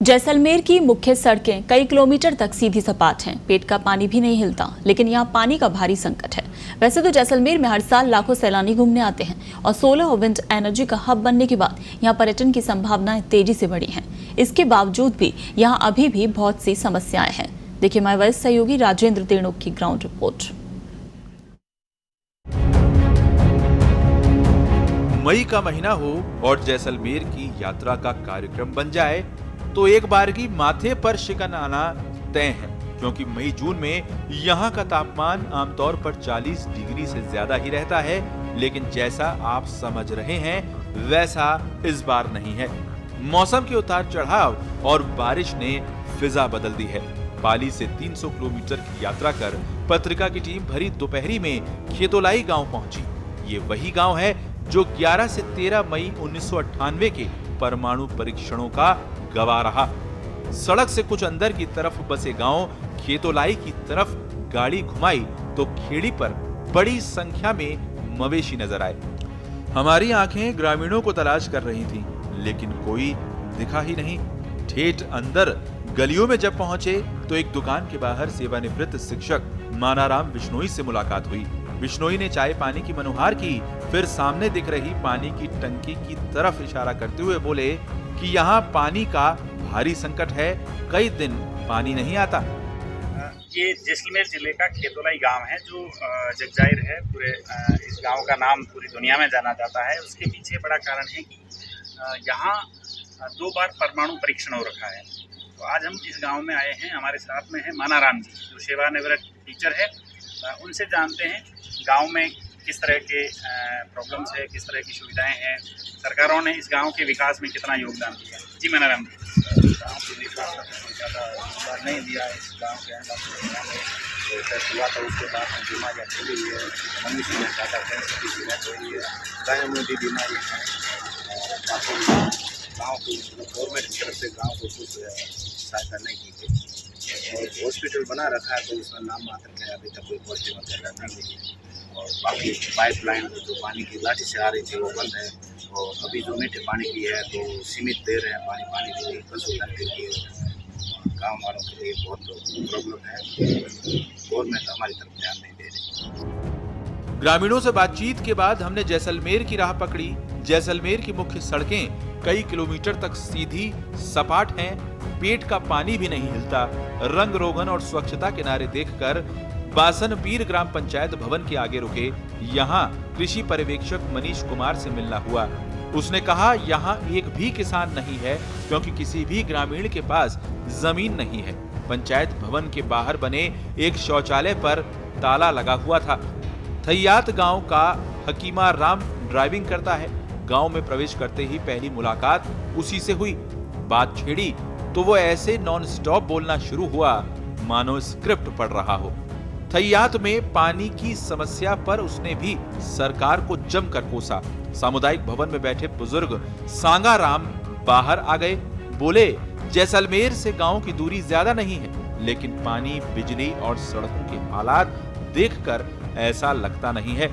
जैसलमेर की मुख्य सड़कें कई किलोमीटर तक सीधी सपाट हैं। पेट का पानी भी नहीं हिलता, लेकिन यहाँ पानी का भारी संकट है। वैसे तो जैसलमेर में हर साल लाखों सैलानी घूमने आते हैं और सोलर और विंड एनर्जी का हब बनने के बाद यहाँ पर्यटन की संभावनाएं तेजी से बढ़ी हैं। इसके बावजूद भी यहाँ अभी भी बहुत सी समस्याएं हैं। देखिए हमारे वरिष्ठ सहयोगी राजेंद्र तेणुक की ग्राउंड रिपोर्ट। मई का महीना हो और जैसलमेर की यात्रा का कार्यक्रम बन जाए तो एक बार की माथे पर शिकन आना तय है, क्योंकि मई जून में यहाँ का तापमान आमतौर पर 40 डिग्री से ज्यादा ही रहता है। लेकिन जैसा आप समझ रहे हैं वैसा इस बार नहीं है। मौसम के उतार चढ़ाव और बारिश ने फिजा बदल दी है। पाली से 300 किलोमीटर की यात्रा कर पत्रिका की टीम भरी दोपहरी में खेतोलाई गांव पहुंची। ये वही गांव है जो 11 से 13 मई 1998 के परमाणु परीक्षणों का गवाह रहा। सड़क से कुछ अंदर की तरफ बसे गांव खेतोलाई की तरफ गाड़ी घुमाई तो खेड़ी पर बड़ी संख्या में मवेशी नजर आए। हमारी आंखें ग्रामीणों को तलाश कर रही थीं, लेकिन कोई दिखा ही नहीं। ठेठ अंदर गलियों में जब पहुंचे तो एक दुकान के बाहर सेवानिवृत्त शिक्षक मानाराम बिश्नोई से मुलाकात हुई। बिश्नोई ने चाय पानी की मनुहार की, फिर सामने दिख रही पानी की टंकी की तरफ इशारा करते हुए बोले कि यहाँ पानी का भारी संकट है, कई दिन पानी नहीं आता। ये जैसलमेर जिले का खेतोलाई गांव है जो जगजाहिर है। पूरे इस गांव का नाम पूरी दुनिया में जाना जाता है। उसके पीछे बड़ा कारण है कि यहाँ 2 बार परमाणु परीक्षण हो रखा है। तो आज हम इस गांव में आए हैं। हमारे साथ में है मानाराम जी जो सेवानिवृत्त टीचर है। उनसे जानते हैं गांव में किस तरह के प्रॉब्लम्स है, किस तरह की सुविधाएं हैं, सरकारों ने इस गांव के विकास में कितना योगदान दिया। जी मानाराम जी। गाँव के विकास का ज़्यादा योगदान नहीं दिया इस गाँव के अंदर। तो हुआ था उसके बाद में बीमारियाँ फैली हुई है, मनुष्य में ज़्यादा कैंसर की शिकायत हो रही है, गायों में भी बीमारी है। बाकी गाँव की गवर्नमेंट की तरफ से गाँव को कुछ सहायता नहीं की गई। और हॉस्पिटल बना रखा है तो इसमें नाम मात्र है, अभी तक कोई पॉजिटिव वगैरह नहीं मिली। और बाकी पाइपलाइन जो पानी की लाठी से आ रही थी वो बंद है। और अभी जो मीठे पानी की है तो सीमित दे रहे हैं पानी के लिए, पशुधन के लिए, गाँव वालों के लिए बहुत प्रॉब्लम है। गवर्नमेंट हमारी तरफ ध्यान नहीं दे रही। ग्रामीणों से बातचीत के बाद हमने जैसलमेर की राह पकड़ी। जैसलमेर की मुख्य सड़कें कई किलोमीटर तक सीधी सपाट हैं, पेट का पानी भी नहीं हिलता। रंग रोगन और स्वच्छता के नारे देखकर बासनपीर ग्राम पंचायत भवन के आगे रुके। यहाँ कृषि पर्यवेक्षक मनीष कुमार से मिलना हुआ। उसने कहा यहाँ एक भी किसान नहीं है, क्योंकि किसी भी ग्रामीण के पास जमीन नहीं है। पंचायत भवन के बाहर बने एक शौचालय पर ताला लगा हुआ था। थैयात गांव का हकीमा राम ड्राइविंग करता है। गांव में प्रवेश करते ही पहली मुलाकात उसी से हुई। बात छेड़ी तो वो ऐसे नॉन स्टॉप बोलना शुरू हुआ मानो स्क्रिप्ट पढ़ रहा हो। थैयात में पानी की समस्या पर उसने भी सरकार को जमकर कोसा। सामुदायिक भवन में बैठे बुजुर्ग सांगा राम बाहर आ गए। बोले जैसलमेर से गांव की दूरी ज्यादा नहीं है, लेकिन पानी, बिजली और सड़कों के हालात देखकर ऐसा लगता नहीं है।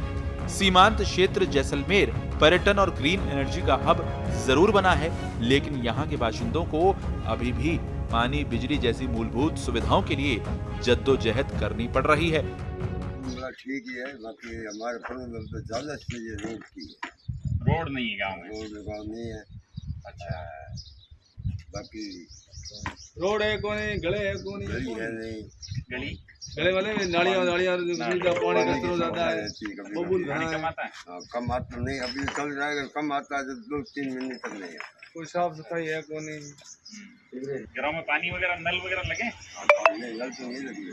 सीमांत क्षेत्र जैसलमेर पर्यटन और ग्रीन एनर्जी का हब जरूर बना है, लेकिन यहाँ के बाशिंदों को अभी भी पानी, बिजली जैसी मूलभूत सुविधाओं के लिए जद्दोजहद करनी पड़ रही है। ठीक ही है, बाकी हमारे प्रॉब्लम तो ज्यादा चीजें रोड की है। रोड नहीं है गाँव में। रोड नहीं है। अच्छा, बाकी रोड है कौन, गले है कौन, गली है नहीं। गली गले वाले नालियाँ पानी का स्रोत ज्यादा है, बबूल पानी घना कम है, आता है। कम आता नहीं, अभी चल जाएगा। कम आता है जब 2-3 महीने तक नहीं आता। कोई साफ सफाई है कौन। घरों में पानी वगैरह, नल वगैरह लगे? नहीं, नल तो नहीं लगी है,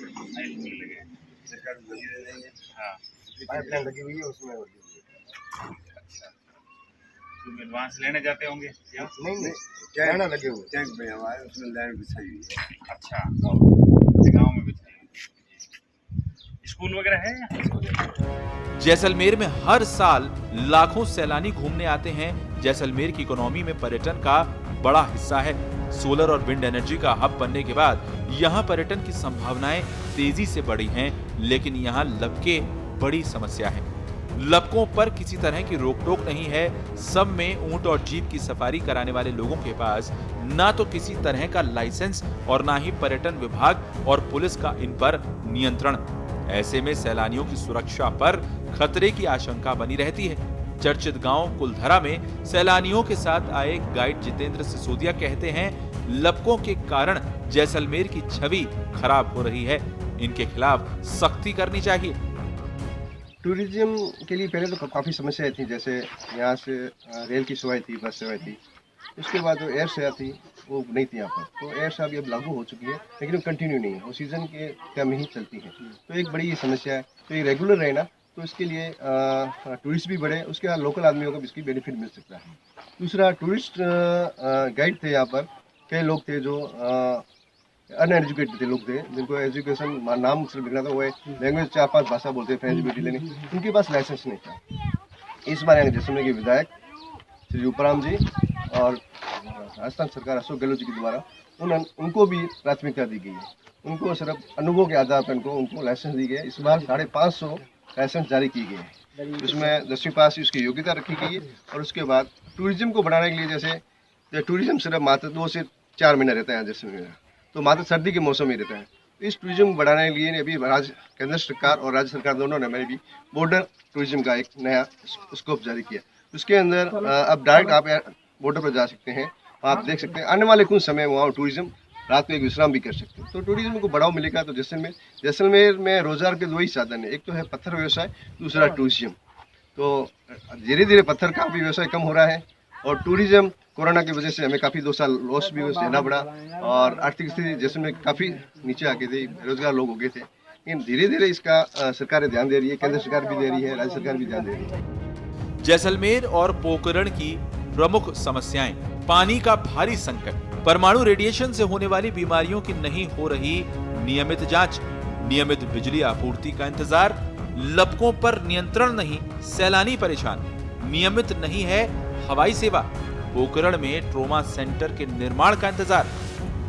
नहीं लगे। सरकार लगी नहीं है। हाँ, पाइपलाइन लगी हुई है, उसमें लगी हुई है। अच्छा, तुम एडवांस लेने जाते होंगे क्या? नहीं, टैंक लगे हुए, टैंक में हमारे उसमें लाइन बिछाई हुई है। अच्छा, गाँव में बिछाई। स्कूल वगैरह है? जैसलमेर में हर साल लाखों सैलानी घूमने आते हैं। जैसलमेर की इकोनॉमी में पर्यटन का बड़ा हिस्सा है। सोलर और विंड एनर्जी का हब बनने के बाद यहाँ पर्यटन की संभावनाएं तेजी से बढ़ी हैं, लेकिन यहाँ लपके बड़ी समस्या है। लपकों पर किसी तरह की रोक टोक नहीं है। सब में ऊंट और जीप की सफारी कराने वाले लोगों के पास ना तो किसी तरह का लाइसेंस और ना ही पर्यटन विभाग और पुलिस का इन पर नियंत्रण। ऐसे में सैलानियों की सुरक्षा पर खतरे की आशंका बनी रहती है। चर्चित गांव कुलधरा में सैलानियों के साथ आए गाइड जितेंद्र सिसोदिया कहते हैं, लपकों के कारण जैसलमेर की छवि खराब हो रही है। इनके खिलाफ सख्ती करनी चाहिए। टूरिज्म के लिए पहले तो काफ़ी समस्याएं थी, जैसे यहाँ से रेल की सेवाएं थी, बस सेवाएं थी। उसके बाद जो एयर सेवा थी वो नहीं थी यहाँ पर, तो एयर सेवा भी अब लागू हो चुकी है, लेकिन वो कंटिन्यू नहीं है, वो सीजन के टाइम में ही चलती है। तो एक बड़ी समस्या है। तो ये रेगुलर रहे ना, तो इसके लिए टूरिस्ट भी बढ़े, उसके बाद लोकल आदमियों को भी इसकी बेनिफिट मिल सकता है। दूसरा, टूरिस्ट गाइड थे यहाँ पर, कई लोग थे जो अनएजुकेटेड थे लोग थे, जिनको एजुकेशन नाम सिर्फ लिखना था, वो लैंग्वेज 4-5 भाषा बोलते हैं, फ्रेंच भी लेनी, उनके पास लाइसेंस नहीं था। इस बार यहाँ जैसलमेर के विधायक श्री उपराम जी और राजस्थान सरकार अशोक गहलोत जी के द्वारा उनको भी प्राथमिकता दी गई है। उनको सिर्फ अनुभव के आधार पर उनको लाइसेंस दी गई है। इस बार 550 लाइसेंस जारी किए गए हैं, जिसमें 10वीं पास की उसकी योग्यता रखी गई है। और उसके बाद टूरिज्म को बढ़ाने के लिए, जैसे टूरिज्म सिर्फ मात्र 2 से 4 महीने रहता है जैसलमेर, तो मात्र सर्दी के मौसम में रहता है। इस टूरिज्म को बढ़ाने के लिए अभी केंद्र सरकार और राज्य सरकार दोनों ने भी बॉर्डर टूरिज्म का एक नया स्कोप जारी किया। उसके अंदर अब डायरेक्ट आप बॉर्डर पर जा सकते हैं, आप देख सकते हैं आने वाले कुछ समय वहाँ टूरिज्म रात को एक विश्राम भी कर सकते हैं। तो टूरिज्म को बढ़ावा मिलेगा। तो जैसलमेर में रोजगार के 2 ही साधन है, एक तो है पत्थर व्यवसाय, दूसरा टूरिज्म। तो धीरे धीरे पत्थर का भी व्यवसाय कम हो रहा है और टूरिज्म कोरोना की वजह से हमें काफ़ी 2 साल लॉस भी सहना पड़ा और आर्थिक स्थिति जैसलमेर काफ़ी नीचे आ गई थी, बेरोजगार लोग हो गए थे। लेकिन धीरे धीरे इसका सरकार ध्यान दे रही है, केंद्र सरकार भी दे रही है, राज्य सरकार भी ध्यान दे रही है। जैसलमेर और पोकरण की प्रमुख समस्याएं: पानी का भारी संकट, परमाणु रेडिएशन से होने वाली बीमारियों की नहीं हो रही नियमित जांच, नियमित बिजली आपूर्ति का इंतजार, लपकों पर नियंत्रण नहीं, सैलानी परेशान, नियमित नहीं है हवाई सेवा, पोकरण में ट्रोमा सेंटर के निर्माण का इंतजार,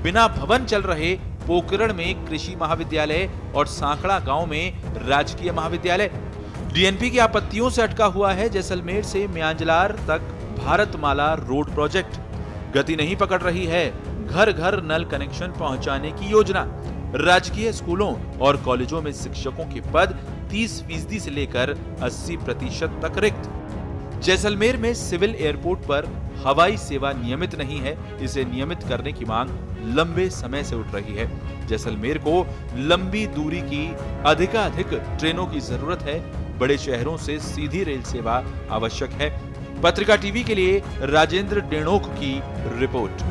बिना भवन चल रहे पोकरण में कृषि महाविद्यालय और सांकड़ा गांव में राजकीय महाविद्यालय। डीएनपी की आपत्तियों से अटका हुआ है जैसलमेर से म्यांजलार तक भारतमाला रोड प्रोजेक्ट। गति नहीं पकड़ रही है घर घर नल कनेक्शन पहुंचाने की योजना। राजकीय स्कूलों और कॉलेजों में शिक्षकों के पद 30% से लेकर 80% तक रिक्त। जैसलमेर में सिविल एयरपोर्ट पर हवाई सेवा नियमित नहीं है, इसे नियमित करने की मांग लंबे समय से उठ रही है। जैसलमेर को लंबी दूरी की अधिकाधिक ट्रेनों की जरूरत है। बड़े शहरों से सीधी रेल सेवा आवश्यक है। पत्रिका टीवी के लिए राजेंद्र डेणोक की रिपोर्ट।